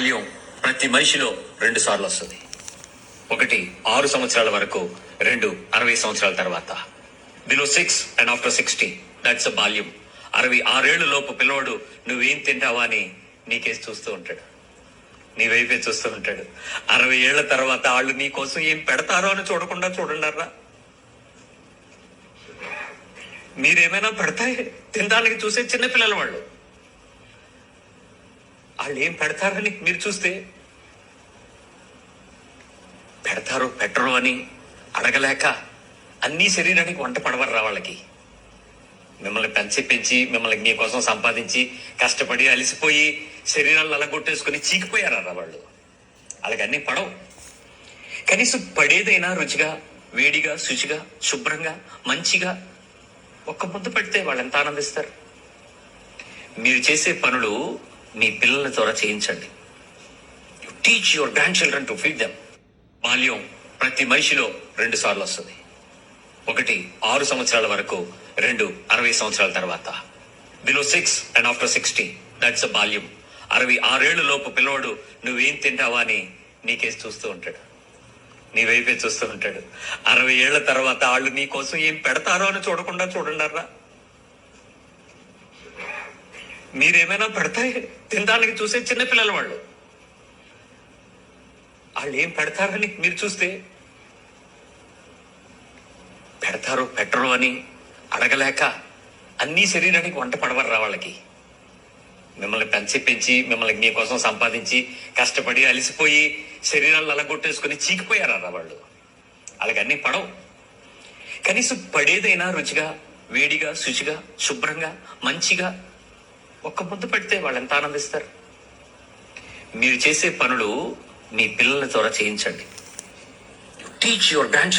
బాల్యం ప్రతి మనిషిలో 2 సార్లు వస్తుంది. ఒకటి 6 సంవత్సరాల వరకు, 2 60 సంవత్సరాల తర్వాత. Below 6 and after 60 that's a బాల్యం. 66 లోపు పిల్లవాడు నువ్వేం తింటావా అని నీకేసి చూస్తూ ఉంటాడు, నీ వైపే చూస్తూ ఉంటాడు. 60 ఏళ్ల తర్వాత వాళ్ళు నీ కోసం ఏం పెడతారో అని చూడకుండా చూడండారా. మీరేమైనా పెడతాయి తినడానికి చూసే చిన్నపిల్లల వాళ్ళు ఏం పెడతారని మీరు చూస్తే, పెడతారో పెట్టరు అని అడగలేక అన్ని శరీరానికి వంట పడవర్రా వాళ్ళకి. మిమ్మల్ని పెంచి మిమ్మల్ని మీకోసం సంపాదించి కష్టపడి అలిసిపోయి శరీరాలను అలగొట్టేసుకుని చీకిపోయారా వాళ్ళు. వాళ్ళకి అన్ని పడవు. కనీసం పడేదైనా రుచిగా, వేడిగా, శుచిగా, శుభ్రంగా, మంచిగా ఒక్క ముద్ద పెడితే వాళ్ళు ఎంత ఆనందిస్తారు. మీరు చేసే పనులు మీ పిల్లల ద్వారా చేయించండి. Teach your grand children to feed them. బాల్యం ప్రతి మనిషిలో 2 సార్లు వస్తుంది. ఒకటి 6 సంవత్సరాల వరకు, 2 60 సంవత్సరాల తర్వాత. Below 6 and after 60 that's a బాల్యం. 66 లోపు పిల్లవాడు నువ్వేం తింటావా అని నీకేసి చూస్తూ ఉంటాడు, నీ వైపే చూస్తూ ఉంటాడు. 60 ఏళ్ల తర్వాత వాళ్ళు నీ కోసం ఏం పెడతారో అని చూడకుండా చూడండారా. మీరేమైనా పెడతాయి తినడానికి చూసే చిన్నపిల్లల వాళ్ళు ఏం పెడతారని మీరు చూస్తే, పెడతారో పెట్టరు అని అడగలేక అన్ని శరీరానికి వంట పడవర్రా వాళ్ళకి. మిమ్మల్ని పెంచి మిమ్మల్ని మీకోసం సంపాదించి కష్టపడి అలిసిపోయి శరీరాలను అలగొట్టేసుకుని చీకిపోయారా వాళ్ళు. వాళ్ళకి అన్ని పడవు. కనీసం పడేదైనా రుచిగా, వేడిగా, శుచిగా, శుభ్రంగా, మంచిగా ఒక్క ముద్ద పెడితే వాళ్ళు ఎంత ఆనందిస్తారు. మీరు చేసే పనులు మీ పిల్లల ద్వారా చేయించండి. Teach your grand